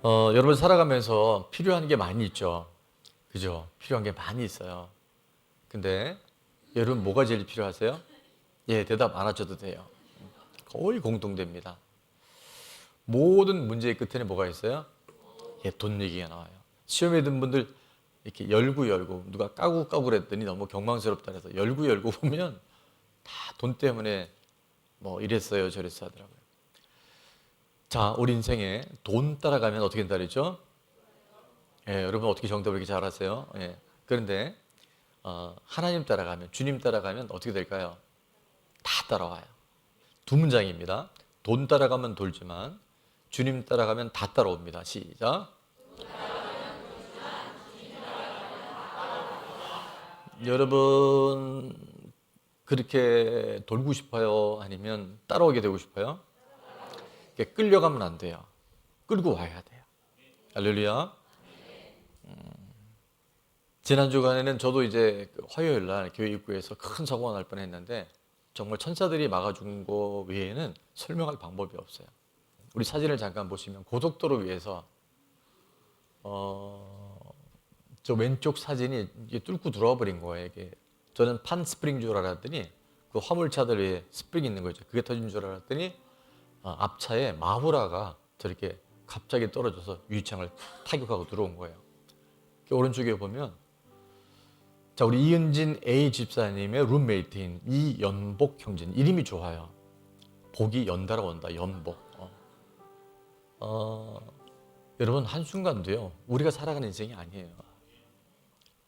여러분 살아가면서 필요한 게 많이 있죠. 그죠? 필요한 게 많이 있어요. 근데 여러분 뭐가 제일 필요하세요? 예, 대답 안 하셔도 돼요. 거의 공통됩니다. 모든 문제의 끝에는 뭐가 있어요? 예, 돈 얘기가 나와요. 시험에 든 분들 이렇게 열고 누가 까고 그랬더니 너무 경망스럽다 해서 열고 보면 다 돈 때문에 뭐 이랬어요 저랬어 하더라고요. 자, 우리 인생에 돈 따라가면 어떻게 된다 그랬죠? 예, 여러분 어떻게 정답을 이렇게 잘 아세요? 예. 그런데 하나님 따라가면, 주님 따라가면 어떻게 될까요? 다 따라와요. 두 문장입니다. 돈 따라가면 돌지만 주님 따라가면 다 따라옵니다. 시작. 여러분 그렇게 돌고 싶어요? 아니면 따라오게 되고 싶어요? 이렇게 끌려가면 안 돼요. 끌고 와야 돼요. 할렐루야. 지난 주간에는 저도 이제 화요일 날 교회 입구에서 큰 사고가 날 뻔했는데 정말 천사들이 막아준 거 외에는 설명할 방법이 없어요. 우리 사진을 잠깐 보시면 고속도로 위에서 저 왼쪽 사진이 이게 뚫고 들어와 버린 거예요. 이게 저는 판 스프링 줄 알았더니 그 화물차들 위에 스프링 있는 거죠. 그게 터진 줄 알았더니 앞차에 마후라가 저렇게 갑자기 떨어져서 유리창을 타격하고 들어온 거예요. 오른쪽에 보면 자, 우리 이은진 A 집사님의 룸메이트인 이연복 형제는 이름이 좋아요. 복이 연달아 온다. 연복. 여러분 한순간도요 우리가 살아가는 인생이 아니에요.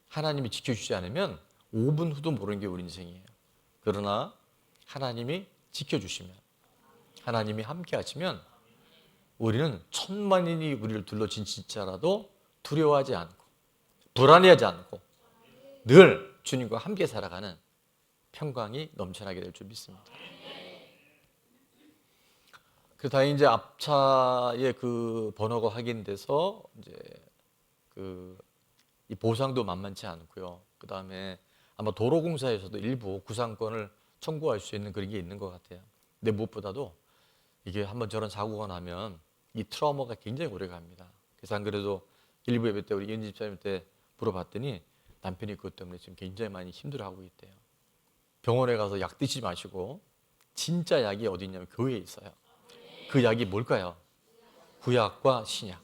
하나님이 지켜주지 않으면 5분 후도 모르는 게 우리 인생이에요. 그러나 하나님이 지켜주시면, 하나님이 함께 하시면 우리는 천만인이 우리를 둘러진 진짜라도 두려워하지 않고 불안해하지 않고 늘 주님과 함께 살아가는 평강이 넘쳐나게 될 줄 믿습니다. 그 다행히 이제 앞차의 그 번호가 확인돼서 이제 이 보상도 만만치 않고요. 그 다음에 아마 도로공사에서도 일부 구상권을 청구할 수 있는 그런 게 있는 것 같아요. 근데 무엇보다도 이게 한번 저런 사고가 나면 이 트라우마가 굉장히 오래 갑니다. 그래서 안 그래도 일부 예배 때 우리 연지 집사님 때 물어봤더니 남편이 그것 때문에 지금 굉장히 많이 힘들어하고 있대요. 병원에 가서 약 드시지 마시고 진짜 약이 어디 있냐면 교회에 있어요. 그 약이 뭘까요? 구약과 신약.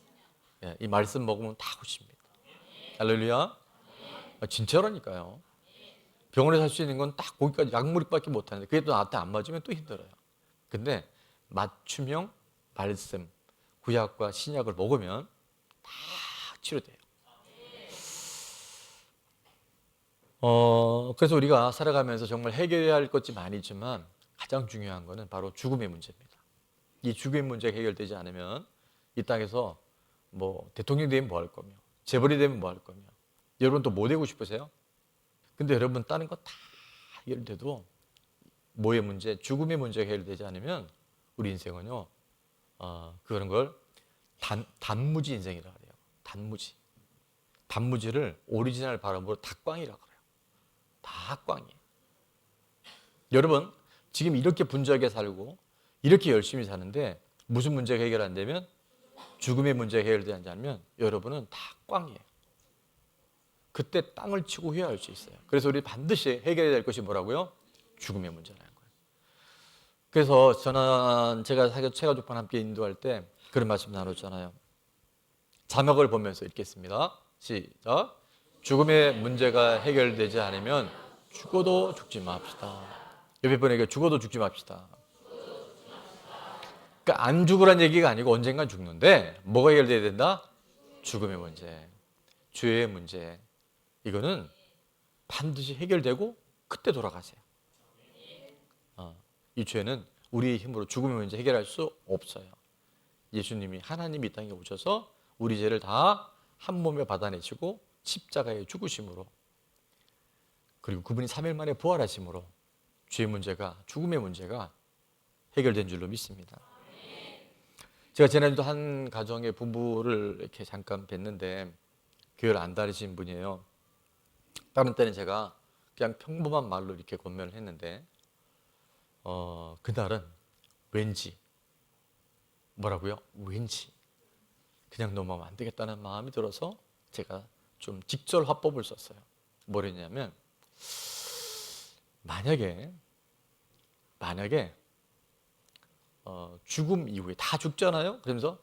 예, 이 말씀 먹으면 다 고칩니다. 할렐루야. 진짜라니까요. 병원에 살 수 있는 건 딱 거기까지 약물밖에 못하는데 그게 또 나한테 안 맞으면 또 힘들어요. 근데 맞춤형 말씀, 구약과 신약을 먹으면 다 치료돼요. 그래서 우리가 살아가면서 정말 해결해야 할 것이 많이 있지만 가장 중요한 것은 바로 죽음의 문제입니다. 이 죽음의 문제가 해결되지 않으면 이 땅에서 뭐 대통령 되면 뭐 할 거며 재벌이 되면 뭐 할 거며 여러분 또 뭐 되고 싶으세요? 근데 여러분 다른 거 다 해결돼도 뭐의 문제, 죽음의 문제가 해결되지 않으면 우리 인생은요 그런 걸 단무지 인생이라고 해요. 단무지를 오리지널 발음으로 닭광이라고 그래요. 닭광이에요. 여러분 지금 이렇게 분주하게 살고 이렇게 열심히 사는데 무슨 문제가 해결 안 되면 죽음의 문제가 해결되지 않으면 여러분은 닭광이에요. 그때 땅을 치고 후회할 수 있어요. 그래서 우리 반드시 해결해야 될 것이 뭐라고요? 죽음의 문제라는 거예요. 그래서 저는 제가 체가족반 함께 인도할 때 그런 말씀 나눴잖아요. 자막을 보면서 읽겠습니다. 시작. 죽음의 문제가 해결되지 않으면 죽어도 죽지 맙시다. 옆에 분에게 죽어도 죽지 맙시다. 그러니까 안 죽으란 얘기가 아니고 언젠간 죽는데 뭐가 해결돼야 된다? 죽음의 문제, 죄의 문제. 이거는 반드시 해결되고 그때 돌아가세요. 이 죄는 우리의 힘으로 죽음의 문제 해결할 수 없어요. 예수님이 하나님이 이 땅에 오셔서 우리 죄를 다 한 몸에 받아내시고 십자가에 죽으심으로 그리고 그분이 3일 만에 부활하심으로 죄의 문제가 죽음의 문제가 해결된 줄로 믿습니다. 제가 지난주도 한 가정의 부부를 이렇게 잠깐 뵀는데 교회를 안 다니신 분이에요. 다른 때는 제가 그냥 평범한 말로 이렇게 권면을 했는데 그날은 왠지 뭐라고요? 왠지 그냥 넘어가면 안 되겠다는 마음이 들어서 제가 좀 직설 화법을 썼어요. 뭐랬냐면 만약에 죽음 이후에 다 죽잖아요. 그러면서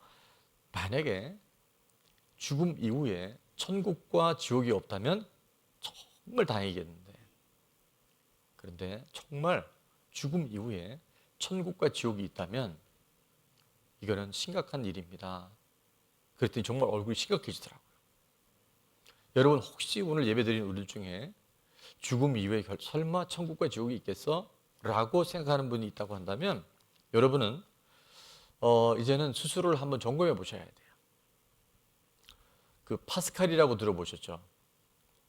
만약에 죽음 이후에 천국과 지옥이 없다면 정말 다행이겠는데, 그런데 정말 죽음 이후에 천국과 지옥이 있다면 이거는 심각한 일입니다. 그랬더니 정말 얼굴이 심각해지더라고요. 여러분 혹시 오늘 예배드린 우리들 중에 죽음 이후에 설마 천국과 지옥이 있겠어? 라고 생각하는 분이 있다고 한다면 여러분은 이제는 스스로를 한번 점검해 보셔야 돼요. 그 파스칼이라고 들어보셨죠?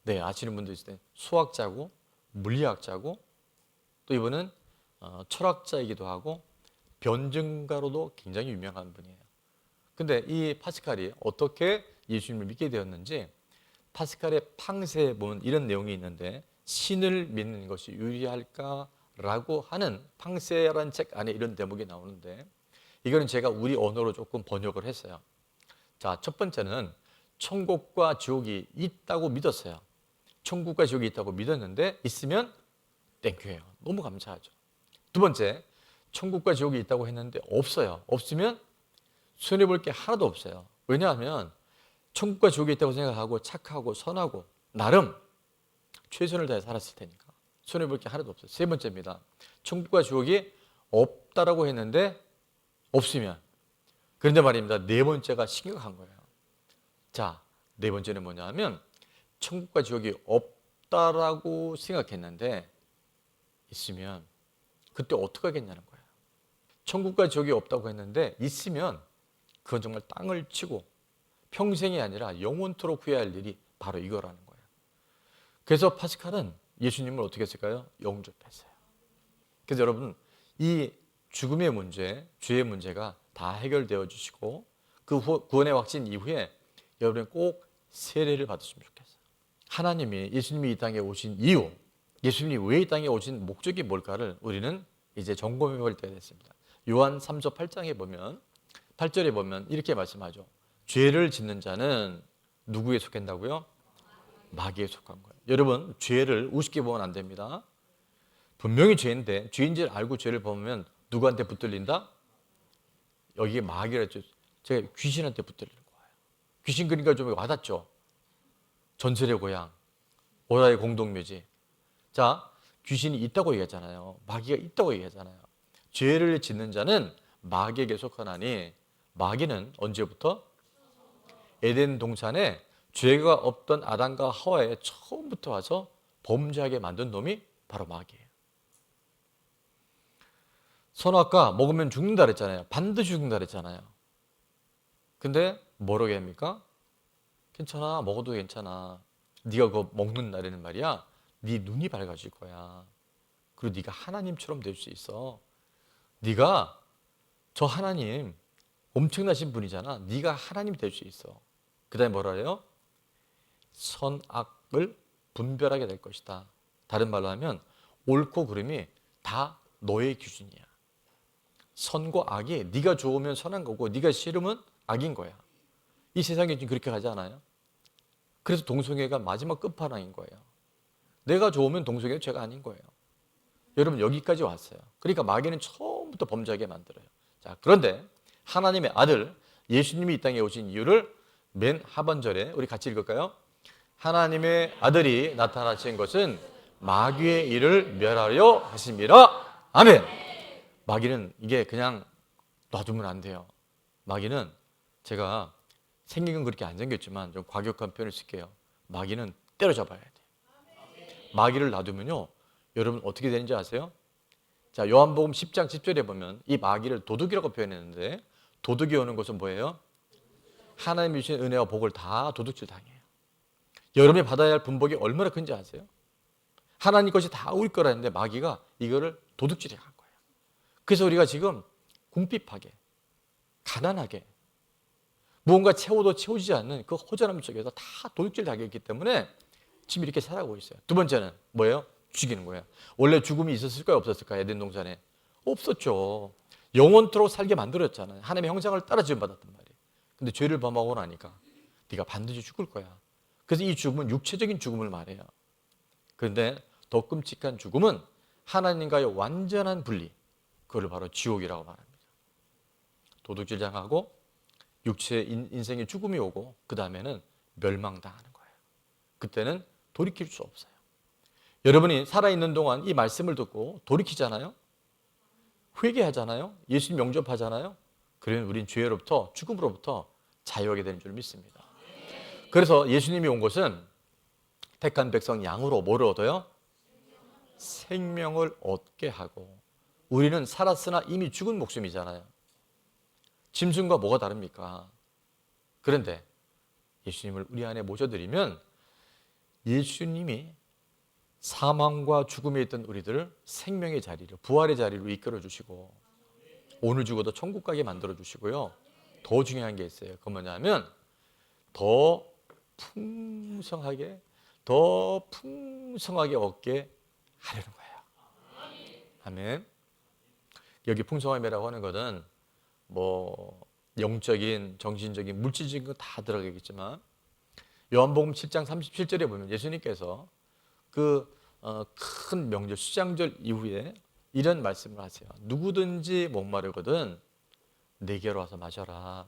네, 아시는 분도 있을 때 수학자고 물리학자고 또 이분은 철학자이기도 하고 변증가로도 굉장히 유명한 분이에요. 근데 이 파스칼이 어떻게 예수님을 믿게 되었는지 파스칼의 팡세에 보면 이런 내용이 있는데, 신을 믿는 것이 유리할까라고 하는 팡세라는 책 안에 이런 대목이 나오는데, 이거는 제가 우리 언어로 조금 번역을 했어요. 자, 첫 번째는 천국과 지옥이 있다고 믿었어요. 천국과 지옥이 있다고 믿었는데 있으면 땡큐예요. 너무 감사하죠. 두 번째, 천국과 지옥이 있다고 했는데 없어요. 없으면 손해볼 게 하나도 없어요. 왜냐하면 천국과 지옥이 있다고 생각하고 착하고 선하고 나름 최선을 다해 살았을 테니까 손해볼 게 하나도 없어요. 세 번째입니다. 천국과 지옥이 없다라고 했는데 없으면, 그런데 말입니다, 네 번째가 심각한 거예요. 자, 네 번째는 뭐냐 하면 천국과 지옥이 없다라고 생각했는데 있으면 그때 어떻게 하겠냐는 거예요. 천국과 지옥이 없다고 했는데 있으면 그건 정말 땅을 치고 평생이 아니라 영원토록 후회할 일이 바로 이거라는 거예요. 그래서 파스칼은 예수님을 어떻게 했을까요? 영접했어요. 그래서 여러분, 이 죽음의 문제, 죄의 문제가 다 해결되어 주시고 그 구원의 확신 이후에 여러분이 꼭 세례를 받으시면 좋겠어요. 하나님이, 예수님이 이 땅에 오신 이유, 예수님이 왜 이 땅에 오신 목적이 뭘까를 우리는 이제 점검해 볼 때가 됐습니다. 요한 3서 8장에 보면 8절에 보면 이렇게 말씀하죠. 죄를 짓는 자는 누구에 속한다고요? 마귀에 속한 거예요. 여러분, 죄를 우습게 보면 안 됩니다. 분명히 죄인데 죄인 줄 알고 죄를 범하면 누구한테 붙들린다? 여기에 마귀라 했죠. 제가 귀신한테 붙들리는 거예요. 귀신 그러니까 좀 와닿죠. 전설의 고향, 오라의 공동묘지. 자, 귀신이 있다고 얘기하잖아요. 마귀가 있다고 얘기하잖아요. 죄를 짓는 자는 마귀에게 속하나니, 마귀는 언제부터? 에덴 동산에 죄가 없던 아담과 하와에 처음부터 와서 범죄하게 만든 놈이 바로 마귀예요. 선악과 먹으면 죽는다 그랬잖아요. 반드시 죽는다 그랬잖아요. 근데 뭐라고 합니까? 괜찮아, 먹어도 괜찮아. 네가 그거 먹는 날에는 말이야, 네 눈이 밝아질 거야. 그리고 네가 하나님처럼 될 수 있어. 네가 저 하나님 엄청나신 분이잖아. 네가 하나님 될 수 있어. 그 다음에 뭐라 해요? 선악을 분별하게 될 것이다. 다른 말로 하면 옳고 그름이 다 너의 기준이야. 선과 악이 네가 좋으면 선한 거고 네가 싫으면 악인 거야. 이 세상이 지금 그렇게 가지 않아요? 그래서 동성애가 마지막 끝판왕인 거예요. 내가 좋으면 동성애가 죄가 아닌 거예요. 여러분, 여기까지 왔어요. 그러니까 마귀는 처음부터 범죄하게 만들어요. 자, 그런데 하나님의 아들 예수님이 이 땅에 오신 이유를 맨 하반절에 우리 같이 읽을까요? 하나님의 아들이 나타나신 것은 마귀의 일을 멸하려 하심이라. 아멘. 마귀는 이게 그냥 놔두면 안 돼요. 마귀는, 제가 생긴 건 그렇게 안 생겼지만 좀 과격한 표현을 쓸게요. 마귀는 때려잡아야 돼요. 마귀를 놔두면요, 여러분 어떻게 되는지 아세요? 자, 요한복음 10장 10절에 보면 이 마귀를 도둑이라고 표현했는데, 도둑이 오는 것은 뭐예요? 하나님이 주신 은혜와 복을 다 도둑질 당해요. 여러분이 받아야 할 분복이 얼마나 큰지 아세요? 하나님 것이 다 우리 거라 했는데 마귀가 이거를 도둑질해 간 거예요. 그래서 우리가 지금 궁핍하게, 가난하게, 무언가 채워도 채워지지 않는 그 허전함 속에서 다 도둑질 당했기 때문에 지금 이렇게 살아가고 있어요. 두 번째는 뭐예요? 죽이는 거예요. 원래 죽음이 있었을까요? 없었을까요? 에덴 동산에 없었죠. 영원토록 살게 만들었잖아요. 하나님의 형상을 따라 지음받았단 말이에요. 근데 죄를 범하고 나니까 네가 반드시 죽을 거야. 그래서 이 죽음은 육체적인 죽음을 말해요. 그런데 더 끔찍한 죽음은 하나님과의 완전한 분리, 그걸 바로 지옥이라고 말합니다. 도둑질 당하고 육체의 인생의 죽음이 오고 그 다음에는 멸망당하는 거예요. 그때는 돌이킬 수 없어요. 여러분이 살아있는 동안 이 말씀을 듣고 돌이키잖아요. 회개하잖아요. 예수님 영접하잖아요. 그러면 우린 죄로부터, 죽음으로부터 자유하게 되는 줄 믿습니다. 그래서 예수님이 온 것은 택한 백성 양으로 뭐를 얻어요? 생명을 얻게 하고, 우리는 살았으나 이미 죽은 목숨이잖아요. 짐승과 뭐가 다릅니까? 그런데 예수님을 우리 안에 모셔드리면 예수님이 사망과 죽음에 있던 우리들을 생명의 자리로, 부활의 자리로 이끌어 주시고 오늘 죽어도 천국 가게 만들어 주시고요. 더 중요한 게 있어요. 그건 뭐냐면 더 풍성하게 얻게 하려는 거예요. 아멘. 여기 풍성함이라고 하는 것은 뭐 영적인, 정신적인, 물질적인 거 다 들어가겠지만 요한복음 7장 37절에 보면 예수님께서 큰 명절 수장절 이후에 이런 말씀을 하세요. 누구든지 목마르거든 내게로 와서 마셔라.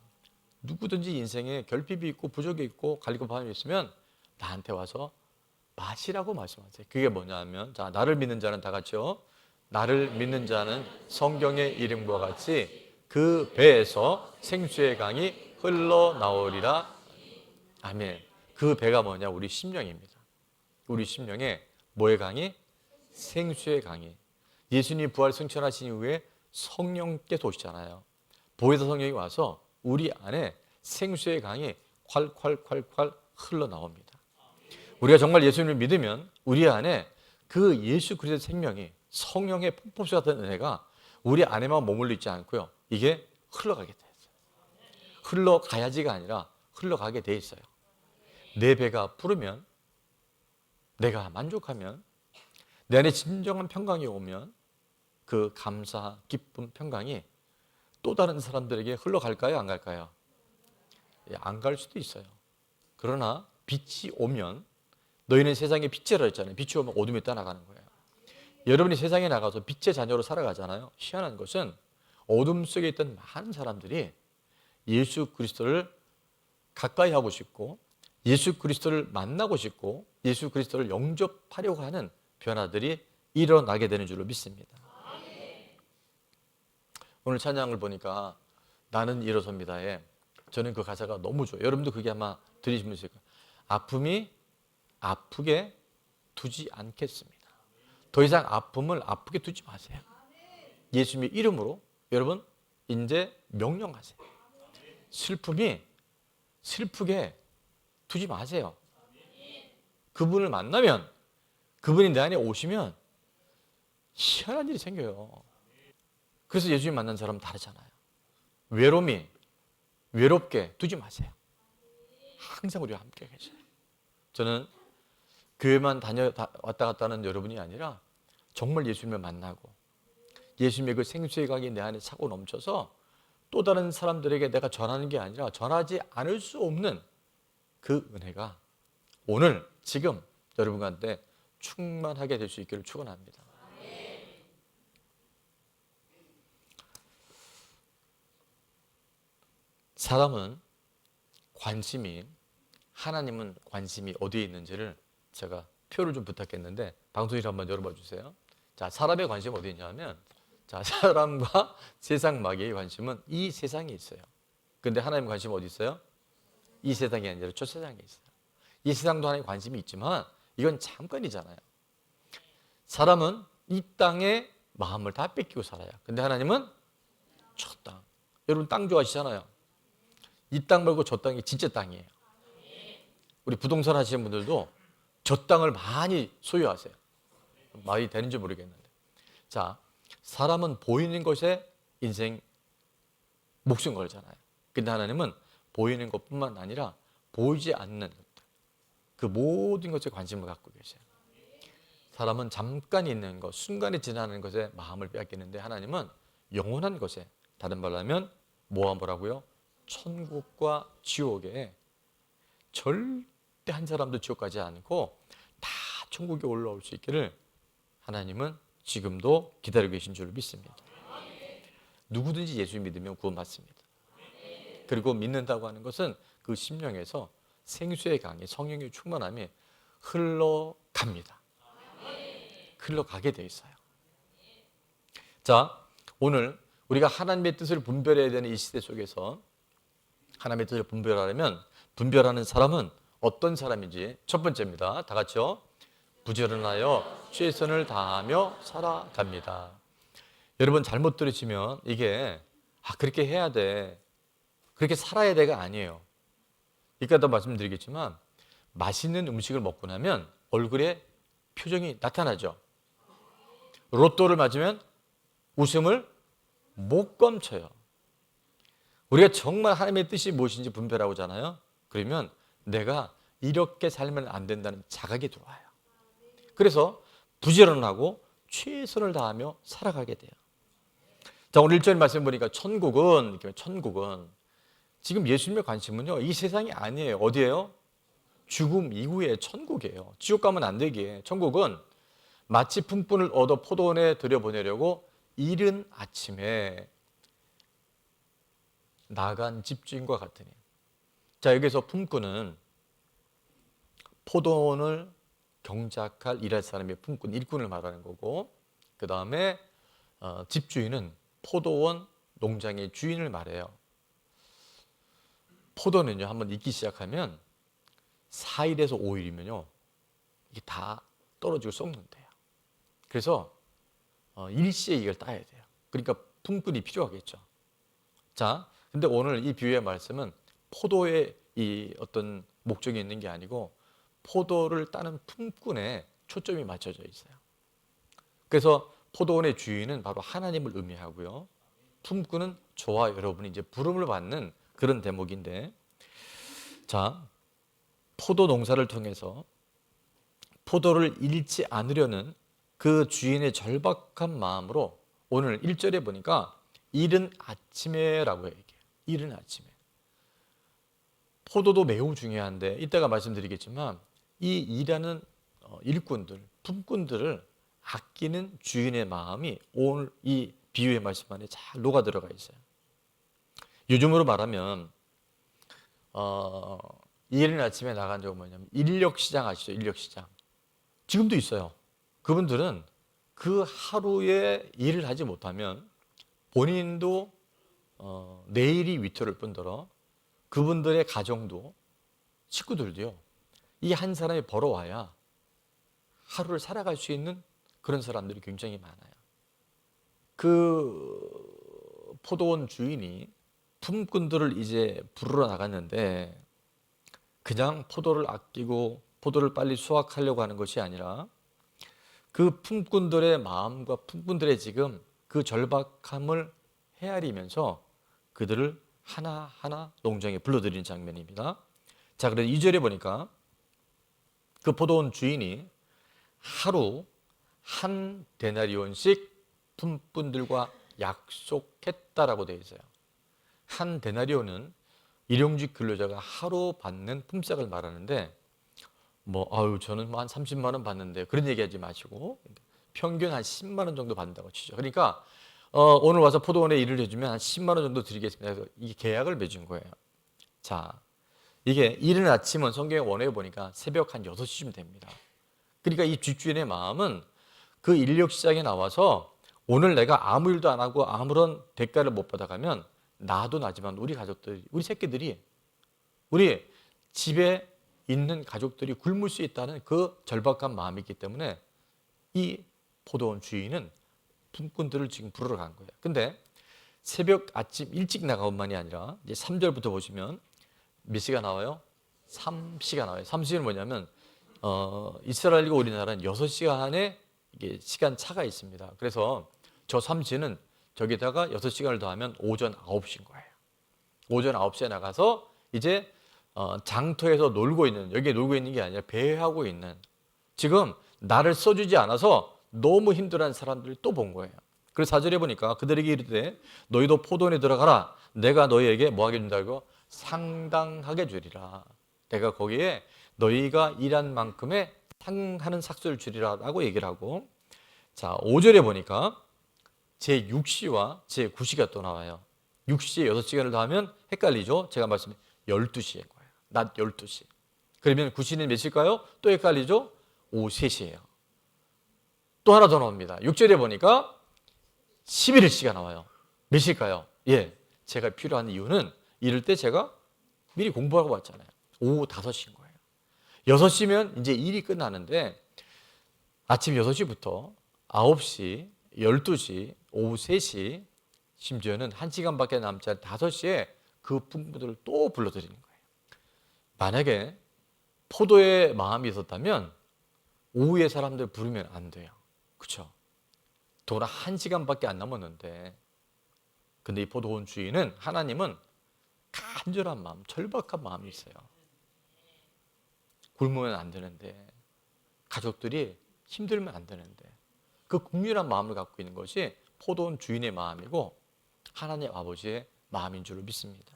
누구든지 인생에 결핍이 있고 부족이 있고 갈급함이 있으면 나한테 와서 마시라고 말씀하세요. 그게 뭐냐면, 자, 나를 믿는 자는 다 같이요. 나를 믿는 자는 성경의 이름과 같이 그 배에서 생수의 강이 흘러나오리라. 아멘. 그 배가 뭐냐? 우리 심령입니다. 우리 심령에 뭐의 강이? 생수의 강이. 예수님이 부활 승천하신 이후에 성령께서 오시잖아요. 보혜사 성령이 와서 우리 안에 생수의 강이 콸콸콸콸 흘러나옵니다. 우리가 정말 예수님을 믿으면 우리 안에 그 예수 그리스도의 생명이, 성령의 폭포수 같은 은혜가 우리 안에만 머물러 있지 않고요. 이게 흘러가게 돼 있어요. 흘러가야지가 아니라 흘러가게 돼 있어요. 내 배가 부르면, 내가 만족하면, 내 안에 진정한 평강이 오면 그 감사, 기쁨, 평강이 또 다른 사람들에게 흘러갈까요? 안 갈까요? 안 갈 수도 있어요. 그러나 빛이 오면, 너희는 세상의 빛이라 했잖아요. 빛이 오면 어둠이 떠나가는 거예요. 여러분이 세상에 나가서 빛의 자녀로 살아가잖아요. 희한한 것은 어둠 속에 있던 많은 사람들이 예수 그리스도를 가까이 하고 싶고 예수 그리스도를 만나고 싶고 예수 그리스도를 영접하려고 하는 변화들이 일어나게 되는 줄로 믿습니다. 오늘 찬양을 보니까 나는 일어섭니다에 저는 그 가사가 너무 좋아요. 여러분도 그게 아마 들으시면서 아픔이 아프게 두지 않겠습니다. 더 이상 아픔을 아프게 두지 마세요. 예수님의 이름으로 여러분 이제 명령하세요. 슬픔이 슬프게 두지 마세요. 그분을 만나면, 그분이 내 안에 오시면 희한한 일이 생겨요. 그래서 예수님 만난 사람은 다르잖아요. 외롭게 두지 마세요. 항상 우리와 함께 계세요. 저는 교회만 왔다 갔다 하는 여러분이 아니라 정말 예수님을 만나고 예수님의 그 생수의 강이 내 안에 차고 넘쳐서 또 다른 사람들에게 내가 전하는 게 아니라 전하지 않을 수 없는 그 은혜가 오늘 지금 여러분한테 충만하게 될 수 있기를 축원합니다. 사람은 하나님은 관심이 어디에 있는지를 제가 표를 좀 부탁했는데 방송실 한번 열어봐 주세요. 자, 사람의 관심은 어디 있냐면, 자, 사람과 세상 마귀의 관심은 이 세상에 있어요. 근데 하나님의 관심은 어디 있어요? 이 세상이 아니라 저 세상에 있어요. 이 세상도 하나님의 관심이 있지만 이건 잠깐이잖아요. 사람은 이 땅에 마음을 다 뺏기고 살아요. 근데 하나님은 저 땅. 여러분 땅 좋아하시잖아요. 이 땅 말고 저 땅이 진짜 땅이에요. 우리 부동산 하시는 분들도 저 땅을 많이 소유하세요. 말이 되는지 모르겠는데. 자, 사람은 보이는 것에 인생 목숨 걸잖아요. 근데 하나님은 보이는 것뿐만 아니라 보이지 않는 것들, 그 모든 것에 관심을 갖고 계세요. 사람은 잠깐 있는 것, 순간에 지나는 것에 마음을 빼앗기는데 하나님은 영원한 것에, 다른 말로 하면 뭐라고요? 천국과 지옥에 절대 한 사람도 지옥 가지 않고 다 천국에 올라올 수 있기를 하나님은 지금도 기다리고 계신 줄 믿습니다. 누구든지 예수 믿으면 구원받습니다. 그리고 믿는다고 하는 것은 그 심령에서 생수의 강이 성령의 충만함이 흘러갑니다. 흘러가게 돼 있어요. 자, 오늘 우리가 하나님의 뜻을 분별해야 되는 이 시대 속에서 하나님의 뜻을 분별하려면 분별하는 사람은 어떤 사람인지 첫 번째입니다. 다 같이요. 부지런하여 최선을 다하며 살아갑니다. 여러분 잘못 들으시면 이게 그렇게 해야 돼, 그렇게 살아야 돼가 아니에요. 이까도 말씀드리겠지만 맛있는 음식을 먹고 나면 얼굴에 표정이 나타나죠. 로또를 맞으면 웃음을 못 감춰요. 우리가 정말 하나님의 뜻이 무엇인지 분별하고 잖아요. 그러면 내가 이렇게 살면 안 된다는 자각이 들어와요. 그래서 부지런하고 최선을 다하며 살아가게 돼요. 자, 오늘 1절 말씀 보니까 천국은 지금 예수님의 관심은요, 이 세상이 아니에요. 어디예요? 죽음 이후의 천국이에요. 지옥 가면 안 되기에 천국은 마치 품꾼을 얻어 포도원에 들여보내려고 이른 아침에 나간 집주인과 같으니. 자, 여기서 품꾼은 포도원을 경작할 일할 사람의 품꾼, 일꾼을 말하는 거고, 그 다음에 집주인은 포도원 농장의 주인을 말해요. 포도는요, 한번 익기 시작하면 4일에서 5일이면요 이게 다 떨어지고 썩는데요. 그래서 일시에 이걸 따야 돼요. 그러니까 품꾼이 필요하겠죠. 자, 근데 오늘 이 비유의 말씀은 포도의 이 어떤 목적이 있는 게 아니고 포도를 따는 품꾼에 초점이 맞춰져 있어요. 그래서 포도원의 주인은 바로 하나님을 의미하고요, 품꾼은 저와 여러분이 이제 부름을 받는 그런 대목인데, 자, 포도 농사를 통해서 포도를 잃지 않으려는 그 주인의 절박한 마음으로 오늘 1절에 보니까 이른 아침에라고 얘기해요. 이른 아침에. 포도도 매우 중요한데 이따가 말씀드리겠지만 이 일하는 일꾼들, 품꾼들을 아끼는 주인의 마음이 오늘 이 비유의 말씀 안에 잘 녹아 들어가 있어요. 요즘으로 말하면 이른 아침에 나간 적은 뭐냐면 인력시장 아시죠? 인력시장. 지금도 있어요. 그분들은 그 하루에 일을 하지 못하면 본인도 내일이 위태로울 뿐더러 그분들의 가정도, 식구들도요, 이 한 사람이 벌어와야 하루를 살아갈 수 있는 그런 사람들이 굉장히 많아요. 그 포도원 주인이 품꾼들을 이제 부르러 나갔는데 그냥 포도를 아끼고 포도를 빨리 수확하려고 하는 것이 아니라 그 품꾼들의 마음과 품꾼들의 지금 그 절박함을 헤아리면서 그들을 하나하나 농장에 불러들이는 장면입니다. 자, 그래서 2절에 보니까 그 포도원 주인이 하루 한 데나리온씩 품꾼들과 약속했다라고 되어 있어요. 한 데나리온은 일용직 근로자가 하루 받는 품삯을 말하는데, 저는 한 30만 원 받는데 그런 얘기하지 마시고 평균 한 10만 원 정도 받는다고 치죠. 그러니까 오늘 와서 포도원에 일을 해주면 한 10만 원 정도 드리겠습니다. 그래서 이게 계약을 맺은 거예요. 자, 이게 이른 아침은 성경에 원해 보니까 새벽 한 6시쯤 됩니다. 그러니까 이 집주인의 마음은 그 인력 시장에 나와서 오늘 내가 아무 일도 안 하고 아무런 대가를 못 받아가면 나도 나지만 우리 가족들이, 우리 새끼들이, 우리 집에 있는 가족들이 굶을 수 있다는 그 절박한 마음이 있기 때문에 이 포도원 주인은 품꾼들을 지금 부르러 간 거예요. 근데 새벽 아침 일찍 나가고만이 아니라 이제 3절부터 보시면 몇 시가 나와요? 3시가 나와요. 3시는 뭐냐면 이스라엘과 우리나라는 6시간의 이게 시간 차가 있습니다. 그래서 저 3시는 저기다가 6시간을 더하면 오전 9시인 거예요. 오전 9시에 나가서 이제 장터에서 놀고 있는, 여기에 놀고 있는 게 아니라 배회하고 있는, 지금 나를 써주지 않아서 너무 힘들어하는 사람들을 또 본 거예요. 그래서 4절에 보니까 그들에게 이르되 너희도 포도원에 들어가라. 내가 너희에게 뭐 하게 준다고? 상당하게 주리라. 내가 거기에 너희가 일한 만큼의 상하는 삭수를 주리라라고 얘기를 하고, 자 5절에 보니까 제6시와 제9시가 또 나와요. 6시에 6시간을 더하면 헷갈리죠. 제가 말씀해 12시인 거예요. 낮 12시. 그러면 9시는 몇일까요? 또 헷갈리죠. 오후 3시예요. 또 하나 더 나옵니다. 6절에 보니까 11시가 나와요. 몇일까요? 예, 제가 필요한 이유는 이럴 때 제가 미리 공부하고 왔잖아요. 오후 5시인 거예요. 6시면 이제 일이 끝나는데 아침 6시부터 9시, 12시, 오후 3시, 심지어는 1시간밖에 남지 않은 5시에 그 풍부들을 또 불러드리는 거예요. 만약에 포도의 마음이 있었다면 오후에 사람들 부르면 안 돼요. 그렇죠? 더구나 1시간밖에 안 남았는데, 근데 이 포도원 주인은, 하나님은 간절한 마음, 절박한 마음이 있어요. 굶으면 안 되는데, 가족들이 힘들면 안 되는데, 그 국률한 마음을 갖고 있는 것이 포도원 주인의 마음이고 하나님 아버지의 마음인 줄로 믿습니다.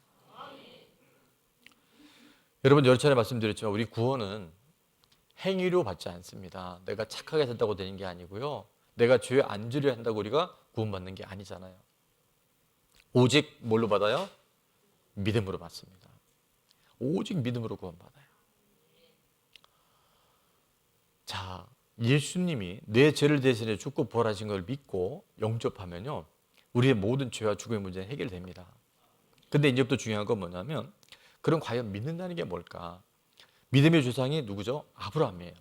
여러분 여러 차례 말씀드렸지만 우리 구원은 행위로 받지 않습니다. 내가 착하게 산다고 되는 게 아니고요. 내가 죄에 안 지려 한다고 우리가 구원받는 게 아니잖아요. 오직 뭘로 받아요? 믿음으로 받습니다. 오직 믿음으로 구원받아요. 자, 예수님이 내 죄를 대신해 죽고 부활하신 걸 믿고 영접하면요, 우리의 모든 죄와 죽음의 문제는 해결됩니다. 근데 이제부터 중요한 건 뭐냐면, 그럼 과연 믿는다는 게 뭘까? 믿음의 조상이 누구죠? 아브라함이에요.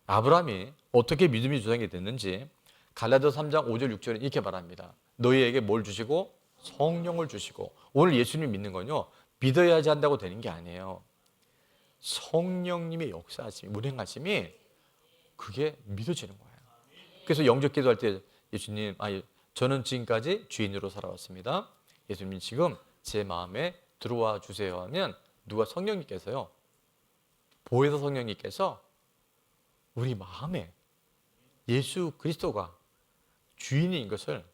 아브라함이 어떻게 믿음의 조상이 됐는지 갈라디아서 3장 5절 6절에 이렇게 말합니다. 너희에게 뭘 주시고? 성령을 주시고. 오늘 예수님 믿는 건요, 믿어야지 한다고 되는 게 아니에요. 성령님의 역사하심이, 운행하심이 그게 믿어지는 거예요. 그래서 영접 기도할 때 예수님, 저는 지금까지 주인으로 살아왔습니다. 예수님 지금 제 마음에 들어와 주세요 하면 누가? 성령님께서요, 보혜사 성령님께서 우리 마음에 예수 그리스도가 주인인 것을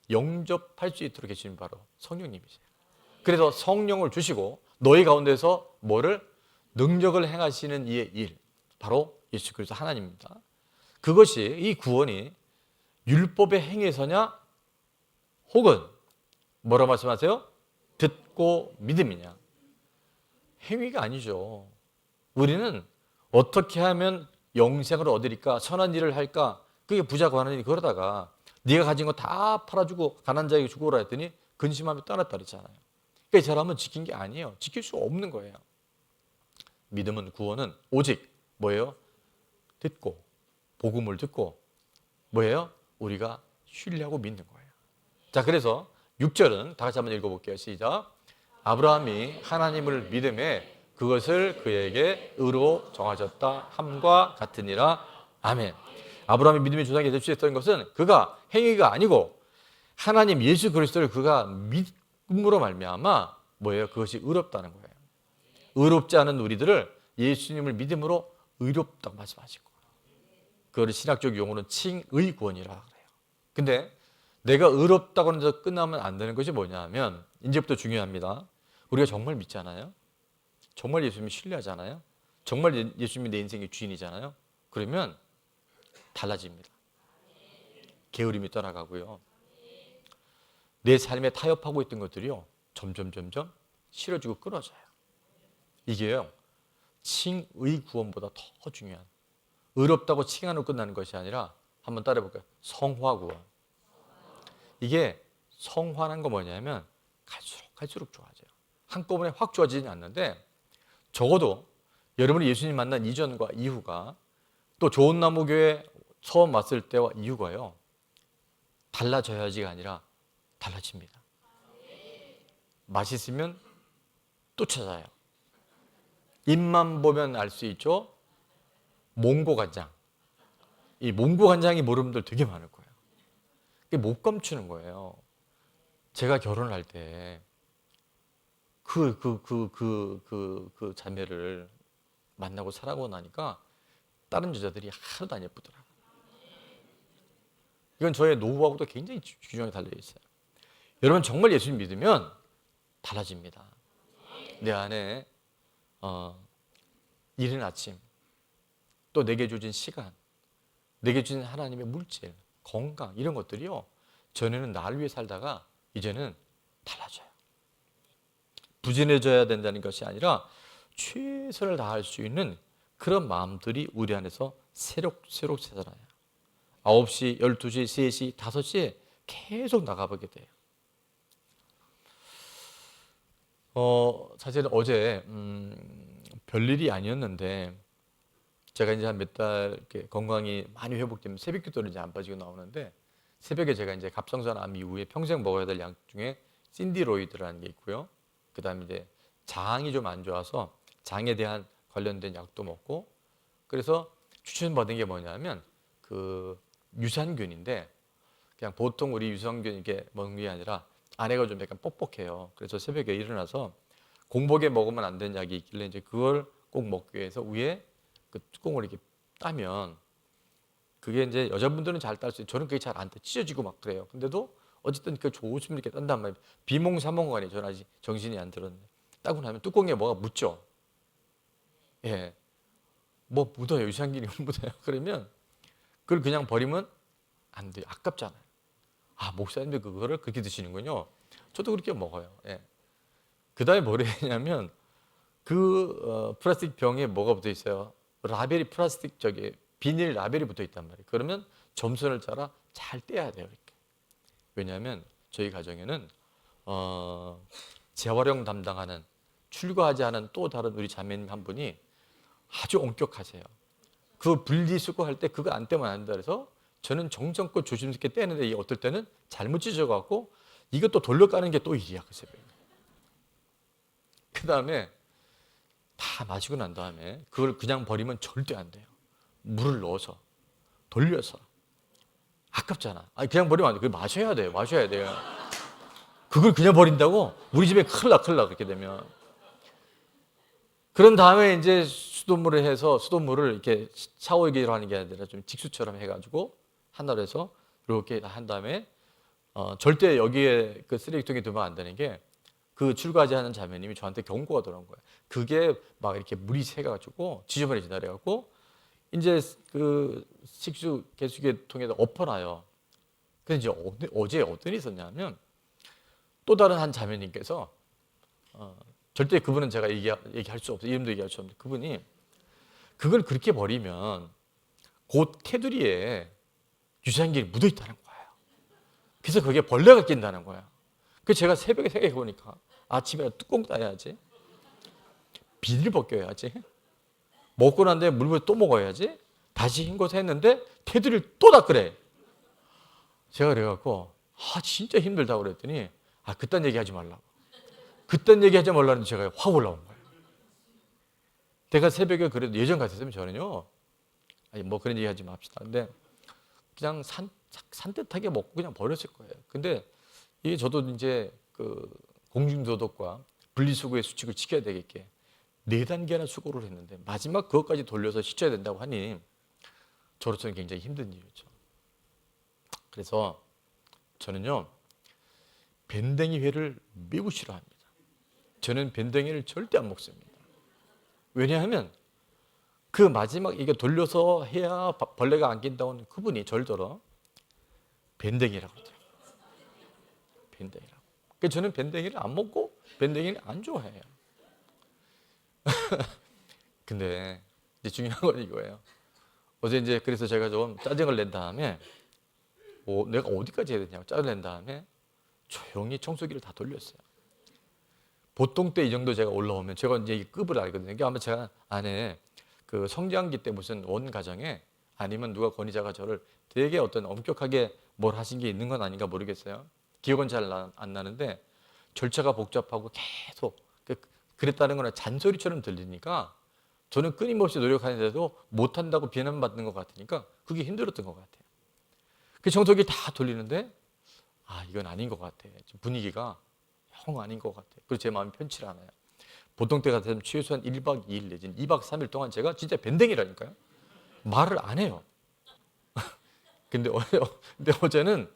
영접할 수 있도록 계시는 바로 성령님이세요. 그래서 성령을 주시고 너희 가운데서 뭐를? 능력을 행하시는 이의 일, 바로 예수 그리스도 하나님입니다. 그것이, 이 구원이 율법의 행위에서냐 혹은 뭐라 말씀하세요? 듣고 믿음이냐? 행위가 아니죠. 우리는 어떻게 하면 영생을 얻으리까, 선한 일을 할까, 그게 부자 관원이 그러다가 네가 가진 거 다 팔아주고 가난한 자에게 주고라 했더니 근심하며 떠났다 그랬잖아요. 그러니까 이 사람은 지킨 게 아니에요. 지킬 수 없는 거예요. 믿음은, 구원은 오직 뭐예요? 듣고, 복음을 듣고 뭐예요? 우리가 신뢰하고 믿는 거예요. 자, 그래서 6절은 다 같이 한번 읽어볼게요. 시작. 아브라함이 하나님을 믿음에 그것을 그에게 의로 정하셨다 함과 같으니라. 아멘. 아브라함이 믿음의 조상이 될 수 있었던 것은 그가 행위가 아니고 하나님 예수 그리스도를 그가 믿음으로 말미암아 뭐예요? 그것이 의롭다는 거예요. 의롭지 않은 우리들을 예수님을 믿음으로 의롭다고 말씀하신 거예요. 그걸 신학적 용어는 칭의 구원이라 그래요. 근데 내가 의롭다고 해서 끝나면 안 되는 것이 뭐냐면, 이제부터 중요합니다. 우리가 정말 믿잖아요. 정말 예수님을 신뢰하잖아요. 정말 예수님이 내 인생의 주인이잖아요. 그러면 달라집니다. 게으름이 떠나가고요. 내 삶에 타협하고 있던 것들이요, 점점 싫어지고 끊어져요. 이게요, 칭의 구원보다 더 중요한, 의롭다고 칭하는 끝나는 것이 아니라, 한번 따라해볼까요? 성화 구원. 이게 성화라는 거 뭐냐면 갈수록 좋아져요. 한꺼번에 확 좋아지지는 않는데, 적어도 여러분이 예수님 만난 이전과 이후가, 또 좋은 나무 교회 처음 왔을 때와 이후가요, 달라져야지가 아니라 달라집니다. 맛있으면 또 찾아요. 입만 보면 알 수 있죠. 몽고간장. 이 몽고간장이 모르는 분들 되게 많을 거예요. 이게 못 감추는 거예요. 제가 결혼을 할 때 그 자매를 만나고 살아보고 나니까 다른 여자들이 하나도 안 예쁘더라고요. 이건 저의 노후하고도 굉장히 균형이 달려 있어요. 여러분 정말 예수님 믿으면 달라집니다. 내 안에 이른 아침, 또 내게 주어진 시간, 내게 주신 하나님의 물질, 건강 이런 것들이요, 전에는 나를 위해 살다가 이제는 달라져요. 부진해져야 된다는 것이 아니라 최선을 다할 수 있는 그런 마음들이 우리 안에서 새록새록 새잖아요. 9시, 12시, 3시, 5시에 계속 나가보게 돼요. 사실은 어제 별일이 아니었는데 제가 이제 한 몇 달 건강이 많이 회복되면 새벽 기도를 이제 안 빠지고 나오는데, 새벽에 제가 이제 갑상선 암 이후에 평생 먹어야 될 약 중에 신디로이드라는 게 있고요. 그 다음에 이제 장이 좀 안 좋아서 장에 대한 관련된 약도 먹고, 그래서 추천받은 게 뭐냐면 그 유산균인데, 그냥 보통 우리 유산균 이렇게 먹는 게 아니라 안에가 좀 약간 뻑뻑해요. 그래서 새벽에 일어나서 공복에 먹으면 안 되는 약이 있길래 이제 그걸 꼭 먹기 위해서 위에 그 뚜껑을 이렇게 따면, 그게 이제 여자분들은 잘 딸 수 있어요. 저는 그게 잘 안 따, 찢어지고 막 그래요. 근데도 어쨌든 그 조심 이렇게 딴단 말이에요. 비몽사몽간에 저는 아직 정신이 안 들었는데, 따고 나면 뚜껑에 뭐가 묻죠. 예, 뭐 묻어요. 유산균이 묻어요. 그러면 그걸 그냥 버리면 안 돼요. 아깝잖아요. 아, 목사님들 그거를 그렇게 드시는군요. 저도 그렇게 먹어요. 예. 그 다음에 뭐를 했냐면 그 플라스틱 병에 뭐가 붙어 있어요. 라벨이 플라스틱 비닐 라벨이 붙어 있단 말이에요. 그러면 점선을 따라 잘 떼야 돼요. 이렇게. 왜냐하면 저희 가정에는 재활용 담당하는, 출가하지 않은 또 다른 우리 자매님 한 분이 아주 엄격하세요. 그 분리수거할 때 그거 안 떼면 안 된다 그래서 저는 정성껏 조심스럽게 떼는데, 어떨 때는 잘못 찢어갖고 이것도 돌려까는 게 또 일이야. 그 새벽에. 그 다음에 다 마시고 난 다음에 그걸 그냥 버리면 절대 안 돼요. 물을 넣어서 돌려서. 아깝잖아. 아니, 그냥 버리면 안 돼. 그걸 마셔야 돼요. 마셔야 돼요. 그걸 그냥 버린다고? 우리 집에 큰일 나 그렇게 되면. 그런 다음에 이제 수돗물을 해서, 수돗물을 이렇게 샤워기로 하는 게 아니라 좀 직수처럼 해가지고 하나로 해서 이렇게 한 다음에 절대 여기에 그 쓰레기통에 두면 안 되는 게, 그 출가하지 않은 자매님이 저한테 경고가 들어온 거예요. 그게 막 이렇게 물이 새가지고 지저분해진다 그래갖고 이제 그 식수 개수기 통에다 엎어놔요. 근데 이제 어제 어떤 일이 있었냐면, 또 다른 한 자매님께서 절대 그분은 제가 얘기할 수 없어요. 이름도 얘기할 수 없는데, 그분이 그걸 그렇게 버리면 그 테두리에 유산균이 묻어 있다는 거예요. 그래서 그게 벌레가 낀다는 거예요. 그래서 제가 새벽에 생각해 보니까 아침에 뚜껑 따야지, 비닐 벗겨야지, 먹고 난 다음에 물부터 또 먹어야지, 다시 헹궈서 했는데 테두리를 또 닦으래. 제가 그래갖고 진짜 힘들다고 그랬더니 그딴 얘기하지 말라고. 그딴 얘기하지 말라는 제가 확 올라온 거예요. 내가 새벽에 그래도 예전 같았으면 저는요, 뭐 그런 얘기하지 맙시다. 근데 그냥 산뜻하게 먹고 그냥 버렸을 거예요. 근데 이게 저도 이제 그 공중도덕과 분리수거의 수칙을 지켜야 되겠게 4단계나 수고를 했는데, 마지막 그것까지 돌려서 씻어야 된다고 하니 저로서는 굉장히 힘든 일이었죠. 그래서 저는요, 밴댕이 회를 매우 싫어합니다. 저는 밴댕이를 절대 안 먹습니다. 왜냐하면 그 마지막 이게 돌려서 해야 벌레가 안 낀다고는 그분이 절더러 밴댕이라고 그러죠. 밴댕이라고. 그래서 저는 밴댕이를 안 먹고 밴댕이를 안 좋아해요. 근데 이제 중요한 건 이거예요. 어제 이제 그래서 제가 좀 짜증을 낸 다음에 내가 어디까지 해야 되냐고 짜증을 낸 다음에 조용히 청소기를 다 돌렸어요. 보통 때 이 정도 제가 올라오면 제가 이제 이 급을 알거든요. 이게 아마 제가 안에 그 성장기 때 무슨 원 가정에 아니면 누가 권위자가 저를 되게 어떤 엄격하게 뭘 하신 게 있는 건 아닌가 모르겠어요. 기억은 잘 안 나는데 절차가 복잡하고 계속 그랬다는 거는 잔소리처럼 들리니까 저는 끊임없이 노력하는데도 못한다고 비난받는 것 같으니까 그게 힘들었던 것 같아요. 그 청소기 다 돌리는데 이건 아닌 것 같아. 분위기가 영 아닌 것 같아. 그래서 제 마음이 편치 않아요. 보통 때 같으면 최소한 1박 2일 내지는 2박 3일 동안 제가 진짜 밴댕이라니까요. 말을 안 해요. 근데 어제는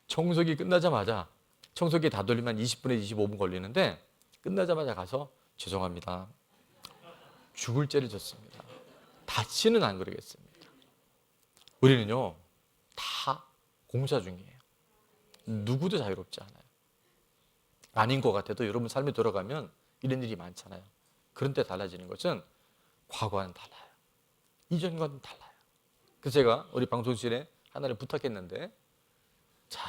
청소기 끝나자마자 청소기 다 돌리면 20분에서 25분 걸리는데 끝나자마자 가서 죄송합니다. 죽을 죄를 졌습니다. 다시는 안 그러겠습니다. 우리는요 다 공사 중이에요. 누구도 자유롭지 않아요. 아닌 것 같아도 여러분 삶에 돌아가면 이런 일이 많잖아요. 그런데 달라지는 것은 과거와는 달라요. 이전과는 달라요. 그래서 제가 우리 방송실에 하나를 부탁했는데, 자,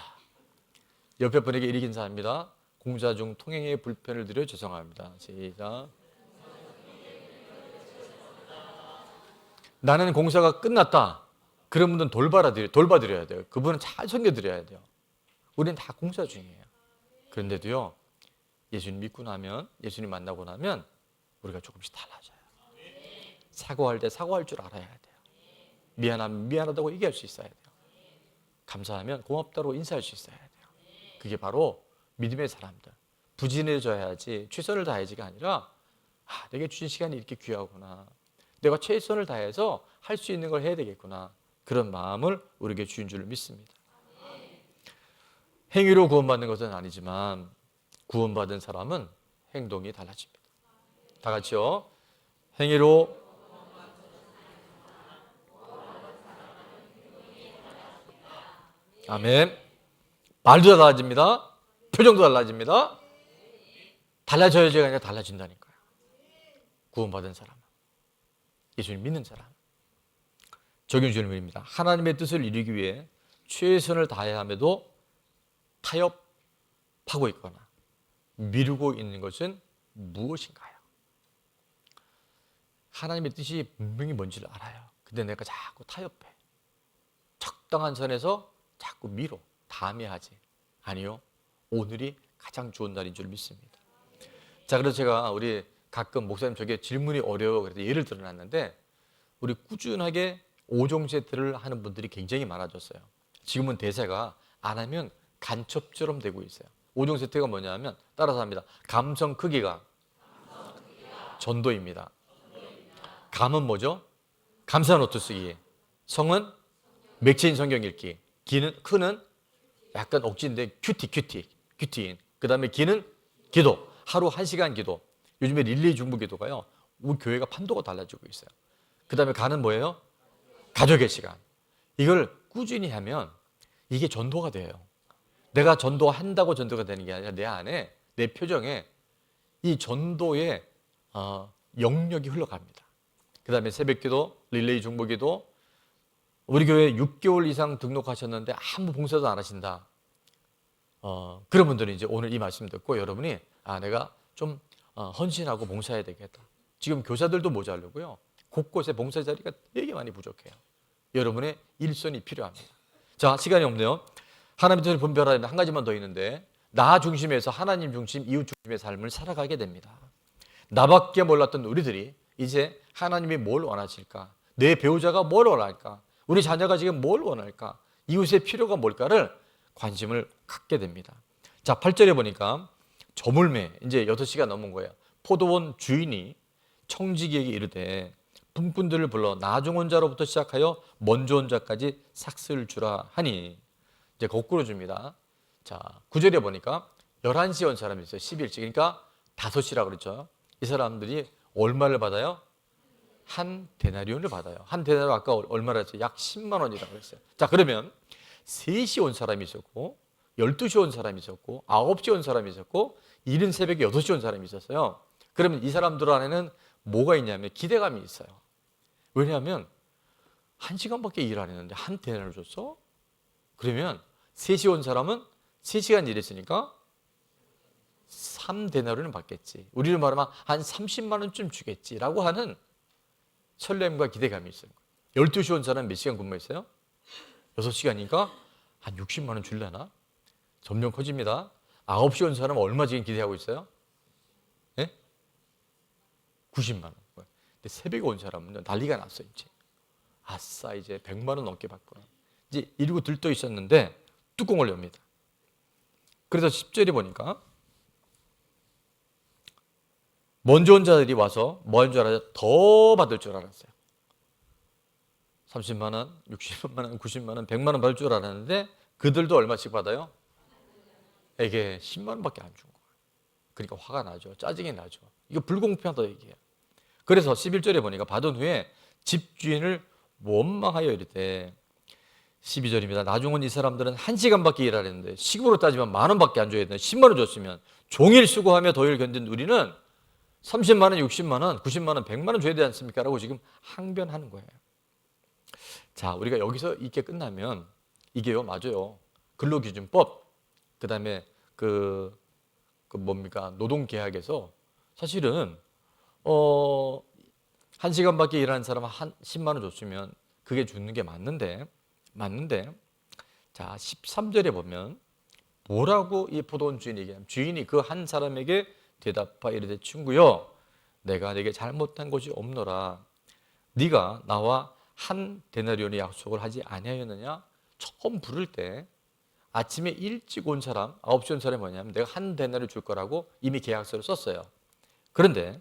옆에 분에게 이렇게 인사합니다. 공사 중 통행에 불편을 드려 죄송합니다. 시작. 나는 공사가 끝났다. 그런 분들은 돌봐드려야 돼요. 그분은 잘 섬겨드려야 돼요. 우리는 다 공사 중이에요. 그런데도요, 예수님 믿고 나면, 예수님 만나고 나면 우리가 조금씩 달라져요. 사과할 때 사과할 줄 알아야 돼요. 미안하면 미안하다고 얘기할 수 있어야 돼요. 감사하면 고맙다고 인사할 수 있어야 돼요. 그게 바로 믿음의 사람들. 부진해져야지, 최선을 다해야지가 아니라, 내게 주신 시간이 이렇게 귀하구나. 내가 최선을 다해서 할 수 있는 걸 해야 되겠구나. 그런 마음을 우리에게 주신 줄 믿습니다. 행위로 구원받는 것은 아니지만 구원받은 사람은 행동이 달라집니다. 다 같이요. 행위로 아멘. 말도 달라집니다. 표정도 달라집니다. 달라져야지가 아니라 달라진다니까요. 구원받은 사람은, 예수님 믿는 사람. 적용 질문입니다. 하나님의 뜻을 이루기 위해 최선을 다해야 함에도 타협하고 있거나 미루고 있는 것은 무엇인가요? 하나님의 뜻이 분명히 뭔지를 알아요. 근데 내가 자꾸 타협해. 적당한 선에서 자꾸 미뤄. 다음에 하지. 아니요. 오늘이 가장 좋은 날인 줄 믿습니다. 자, 그래서 제가 우리 가끔 목사님 저게 질문이 어려워 그래서 예를 들어놨는데, 우리 꾸준하게 5종 세트를 하는 분들이 굉장히 많아졌어요. 지금은 대세가 안 하면 간첩처럼 되고 있어요. 5종 세트가 뭐냐면 따라서 합니다. 감성 크기가 전도입니다. 감은 뭐죠? 감사 노트 쓰기. 성은 맥체인 성경 읽기. 크는 약간 억지인데 큐티인. 그 다음에 기는 기도. 하루 1시간 기도. 요즘에 릴레이 중보 기도가요, 우리 교회가 판도가 달라지고 있어요. 그 다음에 가는 뭐예요? 가족의 시간. 이걸 꾸준히 하면 이게 전도가 돼요. 내가 전도한다고 전도가 되는 게 아니라 내 안에, 내 표정에 이 전도의 영역이 흘러갑니다. 그 다음에 새벽기도, 릴레이 중보기도. 우리 교회 6개월 이상 등록하셨는데 아무 봉사도 안 하신다. 그런 분들은 이제 오늘 이 말씀 듣고 여러분이 내가 좀 헌신하고 봉사해야 되겠다. 지금 교사들도 모자르고요. 곳곳에 봉사 자리가 되게 많이 부족해요. 여러분의 일손이 필요합니다. 자, 시간이 없네요. 하나님의 뜻을 분별하려면 한 가지만 더 있는데, 나 중심에서 하나님 중심, 이웃 중심의 삶을 살아가게 됩니다. 나밖에 몰랐던 우리들이 이제 하나님이 뭘 원하실까? 내 배우자가 뭘 원할까? 우리 자녀가 지금 뭘 원할까? 이웃의 필요가 뭘까를 관심을 갖게 됩니다. 자, 8절에 보니까 저물매, 이제 6시가 넘은 거예요. 포도원 주인이 청지기에게 이르되 품꾼들을 불러 나중 온 자로부터 시작하여 먼저 온 자까지 삭슬 주라 하니, 이제 거꾸로 줍니다. 자, 9절에 보니까 11시에 온 사람이 있어요. 11시. 그러니까 5시라 그랬죠. 이 사람들이 얼마를 받아요? 한 데나리온을 받아요. 한 데나리온 아까 얼마라 했어요? 약 10만 원이라고 했어요. 자, 그러면 3시 온 사람이 있었고, 12시 온 사람이 있었고, 9시 온 사람이 있었고, 이른 새벽에 6시 온 사람이 있었어요. 그러면 이 사람들 안에는 뭐가 있냐면 기대감이 있어요. 왜냐하면 1시간밖에 일 안 했는데 한 데나리온을 줬어? 그러면 3시 온 사람은 3시간 일했으니까 3데나리온을 받겠지. 우리를 말하면 한 30만 원쯤 주겠지라고 하는 설렘과 기대감이 있어요. 12시 온 사람은 몇 시간 근무했어요? 6시간이니까 한 60만 원 줄려나? 점점 커집니다. 9시 온 사람은 얼마 지금 기대하고 있어요? 네? 90만 원. 근데 새벽에 온 사람은 난리가 났어 이제. 아싸, 이제 100만 원 넘게 받구나. 이제 이러고 들떠 있었는데 뚜껑을 엽니다. 그래서 10절에 보니까 먼저 온 자들이 와서 뭐 한 줄 알아요? 더 받을 줄 알았어요. 30만 원, 60만 원, 90만 원, 100만 원 받을 줄 알았는데 그들도 얼마씩 받아요? 에게 10만 원밖에 안 준 거예요. 그러니까 화가 나죠. 짜증이 나죠. 이거 불공평하다 얘기해요. 그래서 11절에 보니까 받은 후에 집주인을 원망하여 이르되 12절입니다. 나중은 이 사람들은 1시간밖에 일하랬는데 시급으로 따지면 만 원밖에 안 줘야 되는데 10만 원 줬으면 종일 수고하며 더위를 견딘 우리는 30만 원, 60만 원, 90만 원, 100만 원 줘야 되지 않습니까? 라고 지금 항변하는 거예요. 자, 우리가 여기서 이게 끝나면 이게요, 맞아요. 근로기준법, 그 다음에 뭡니까? 노동계약에서 사실은 1시간밖에 일하는 사람 한 10만 원 줬으면 그게 주는 게 맞는데 자, 13절에 보면 뭐라고 이 포도원 주인이 얘기하냐면 주인이 그 한 사람에게 대답하여 이르되 친구여 내가 네게 잘못한 것이 없노라 네가 나와 한 데나리온의 약속을 하지 아니하였느냐. 처음 부를 때 아침에 일찍 온 사람 9시 온 사람이 뭐냐면 내가 한 데나리온 줄 거라고 이미 계약서를 썼어요. 그런데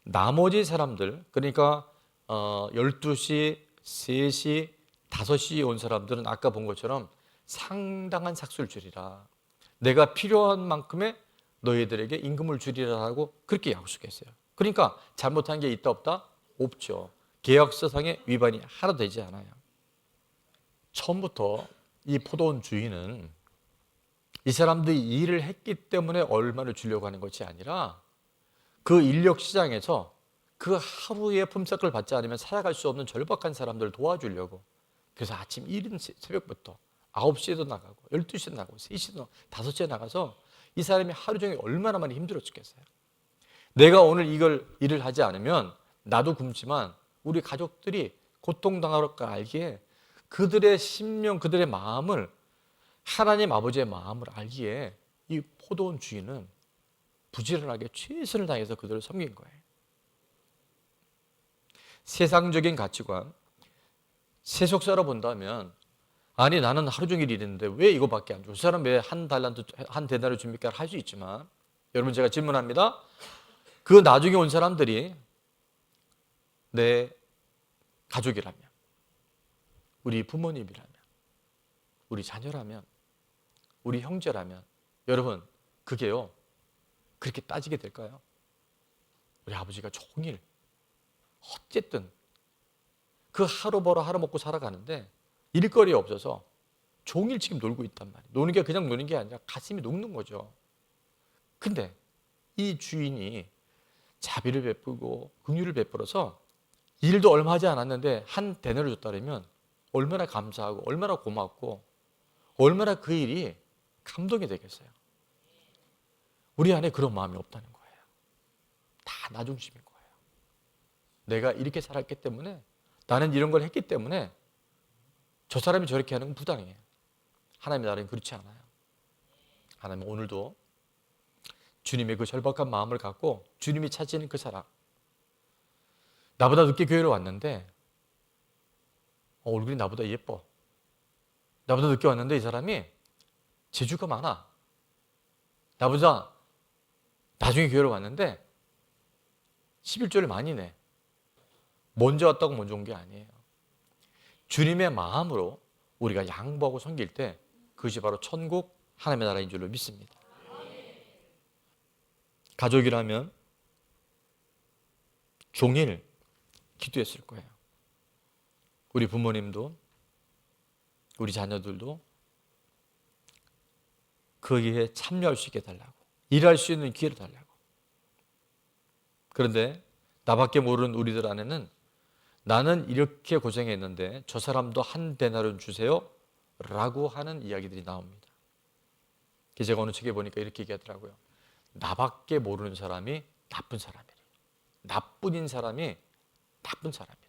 나머지 사람들 그러니까 12시, 3시, 5시에 온 사람들은 아까 본 것처럼 상당한 삭수를 주리라. 내가 필요한 만큼의 너희들에게 임금을 주리라고 그렇게 약속했어요. 그러니까 잘못한 게 있다 없다? 없죠. 계약서상의 위반이 하나도 되지 않아요. 처음부터 이 포도원 주인은 이 사람들이 일을 했기 때문에 얼마를 주려고 하는 것이 아니라 그 인력 시장에서 그 하루의 품삯을 받지 않으면 살아갈 수 없는 절박한 사람들을 도와주려고. 그래서 아침 이른 새벽부터 9시에도 나가고 12시에 나가고 3시에도 나가고 5시에 나가서 이 사람이 하루 종일 얼마나 많이 힘들었겠어요. 내가 오늘 이걸 일을 하지 않으면 나도 굶지만 우리 가족들이 고통당할 걸 알기에 그들의 심령, 그들의 마음을 하나님 아버지의 마음을 알기에 이 포도원 주인은 부지런하게 최선을 다해서 그들을 섬긴 거예요. 세상적인 가치관, 세속사로 본다면 아니 나는 하루 종일 일했는데 왜 이거밖에 안 줘? 그 사람 왜 한 달란트, 한 데나를 줍니까? 할 수 있지만 여러분 제가 질문합니다. 그 나중에 온 사람들이 내 가족이라면 우리 부모님이라면 우리 자녀라면 우리 형제라면 여러분 그게요 그렇게 따지게 될까요? 우리 아버지가 종일 어쨌든 그 하루 벌어 하루 먹고 살아가는데 일거리 없어서 종일 지금 놀고 있단 말이에요. 노는 게 그냥 노는 게 아니라 가슴이 녹는 거죠. 근데 이 주인이 자비를 베풀고 긍휼을 베풀어서 일도 얼마 하지 않았는데 한 데나를 줬다면 얼마나 감사하고 얼마나 고맙고 얼마나 그 일이 감동이 되겠어요. 우리 안에 그런 마음이 없다는 거예요. 다 나 중심인 거예요. 내가 이렇게 살았기 때문에 나는 이런 걸 했기 때문에 저 사람이 저렇게 하는 건 부당해요. 하나님의 나라는 그렇지 않아요. 하나님은 오늘도 주님의 그 절박한 마음을 갖고 주님이 찾으시는 그 사람 나보다 늦게 교회를 왔는데 얼굴이 나보다 예뻐. 나보다 늦게 왔는데 이 사람이 재주가 많아. 나보다 나중에 교회를 왔는데 11조를 많이 내. 먼저 왔다고 먼저 온 게 아니에요. 주님의 마음으로 우리가 양보하고 섬길 때 그것이 바로 천국 하나님의 나라인 줄로 믿습니다. 가족이라면 종일 기도했을 거예요. 우리 부모님도 우리 자녀들도 거기에 참여할 수 있게 해달라고 일할 수 있는 기회를 달라고. 그런데 나밖에 모르는 우리들 안에는 나는 이렇게 고생했는데 저 사람도 한 데나리온 주세요 라고 하는 이야기들이 나옵니다. 제가 어느 책에 보니까 이렇게 얘기하더라고요. 나밖에 모르는 사람이 나쁜 사람이래요. 나뿐인 사람이 나쁜 사람이래요.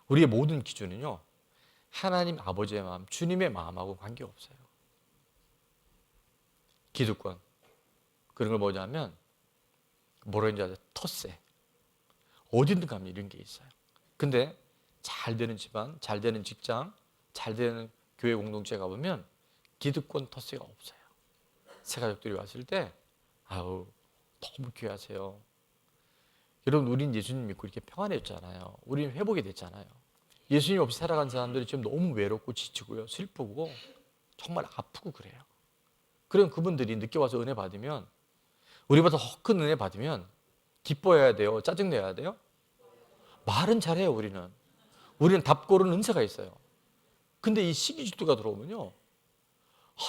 우리의 모든 기준은요 하나님 아버지의 마음, 주님의 마음하고 관계없어요. 기득권 그런 걸 뭐냐면 뭐라 했는지 아세요? 텃세 어디든 가면 이런 게 있어요. 근데 잘 되는 집안, 잘 되는 직장, 잘 되는 교회 공동체에 가보면 기득권 텃세가 없어요. 새 가족들이 왔을 때 아우 너무 귀하세요. 여러분 우린 예수님 믿고 이렇게 평안해졌잖아요. 우리는 회복이 됐잖아요. 예수님 없이 살아간 사람들이 지금 너무 외롭고 지치고요 슬프고 정말 아프고 그래요. 그럼 그분들이 늦게 와서 은혜 받으면, 우리보다 더 큰 은혜 받으면 기뻐해야 돼요? 짜증내야 돼요? 말은 잘해요. 우리는 답 고르는 은사가 있어요. 근데 이 시기 질투가 들어오면요,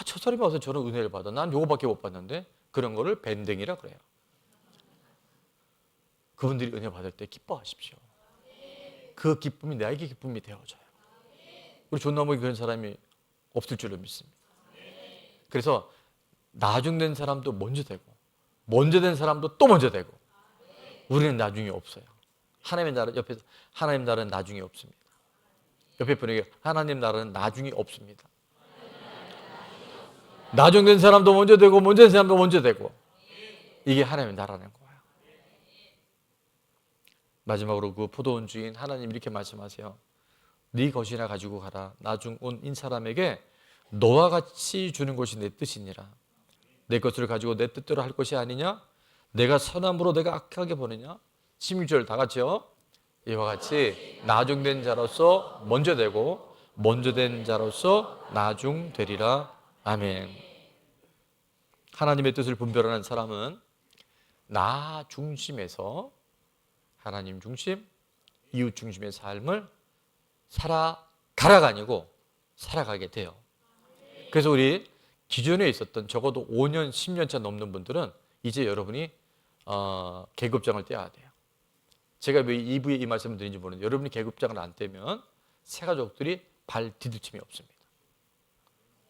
저 사람이 와서 저런 은혜를 받아, 난 요거밖에 못 받는데, 그런 거를 밴댕이라 그래요. 그분들이 은혜 받을 때 기뻐하십시오. 그 기쁨이 나에게 기쁨이 되어져요. 우리 존나무에 그런 사람이 없을 줄로 믿습니다. 그래서 나중된 사람도 먼저 되고, 먼저 된 사람도 또 먼저 되고, 우리는 나중이 없어요. 하나님의 나라, 옆에서 하나님 나라는 나중이 없습니다. 옆에 분에게 하나님 나라는 나중이 없습니다. 나중된 사람도 먼저 되고, 먼저 된 사람도 먼저 되고, 이게 하나님의 나라는 거예요. 마지막으로 그 포도원 주인 하나님 이렇게 말씀하세요. 네 것이나 가지고 가라. 나중 온 인 사람에게 너와 같이 주는 것이 내 뜻이니라. 내 것을 가지고 내 뜻대로 할 것이 아니냐? 내가 선함으로 내가 악하게 보느냐? 16절 다 같이요. 이와 같이 나중된 자로서 먼저 되고, 먼저 된 자로서 나중 되리라. 아멘. 하나님의 뜻을 분별하는 사람은 나 중심에서 하나님 중심, 이웃 중심의 삶을 살아가라가 아니고 살아가게 돼요. 그래서 우리 기존에 있었던 적어도 5년, 10년 차 넘는 분들은 이제 여러분이 계급장을 떼야 돼요. 제가 왜 2부에 이 말씀을 드린지 모르는데, 여러분이 계급장을 안 떼면 새 가족들이 발 디딜침이 없습니다.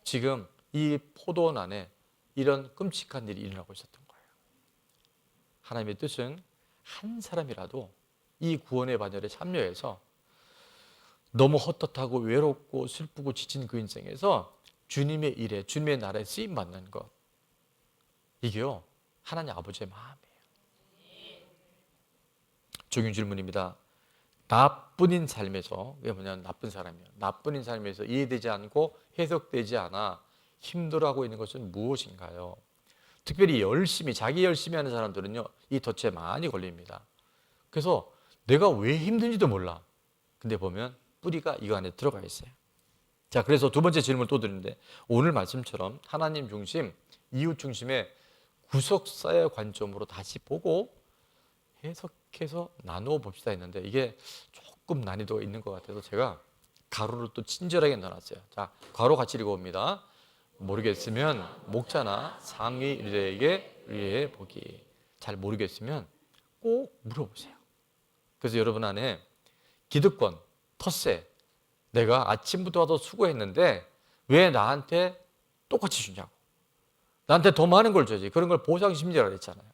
지금 이 포도원 안에 이런 끔찍한 일이 일어나고 있었던 거예요. 하나님의 뜻은 한 사람이라도 이 구원의 반열에 참여해서 너무 헛헛하고 외롭고 슬프고 지친 그 인생에서 주님의 일에, 주님의 나라에 쓰임받는 것, 이게요 하나님 아버지의 마음이에요. 적용 질문입니다. 나뿐인 삶에서, 이게 뭐냐면 나쁜 사람이에요. 나뿐인 삶에서 이해되지 않고 해석되지 않아 힘들어하고 있는 것은 무엇인가요? 특별히 자기 열심히 하는 사람들은요 이 덫에 많이 걸립니다. 그래서 내가 왜 힘든지도 몰라. 근데 보면 뿌리가 이거 안에 들어가 있어요. 자, 그래서 두 번째 질문을 또 드리는데, 오늘 말씀처럼 하나님 중심, 이웃 중심의 구속사의 관점으로 다시 보고 해석해서 나누어 봅시다 했는데, 이게 조금 난이도가 있는 것 같아서 제가 가로를 또 친절하게 넣어놨어요. 자, 가로 같이 읽어봅니다. 모르겠으면 목자나 상위 리더에게 의뢰해 보기. 잘 모르겠으면 꼭 물어보세요. 그래서 여러분 안에 기득권, 텃세, 내가 아침부터 와서 수고했는데 왜 나한테 똑같이 주냐고, 나한테 더 많은 걸 줘야지, 그런 걸 보상심리라고 했잖아요.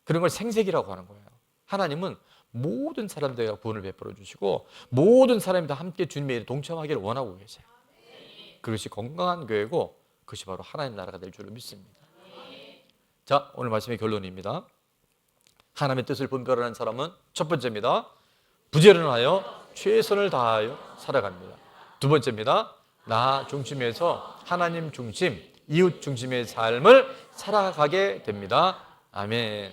그런 걸 생색이라고 하는 거예요. 하나님은 모든 사람들에게 구원을 베풀어 주시고 모든 사람이 다 함께 주님의 일에 동참하기를 원하고 계세요. 그것이 건강한 교회고, 그것이 바로 하나님 나라가 될 줄로 믿습니다. 자, 오늘 말씀의 결론입니다. 하나님의 뜻을 분별하는 사람은 첫 번째입니다. 부지런하여 최선을 다하여 살아갑니다. 두 번째입니다. 나 중심에서 하나님 중심, 이웃 중심의 삶을 살아가게 됩니다. 아멘.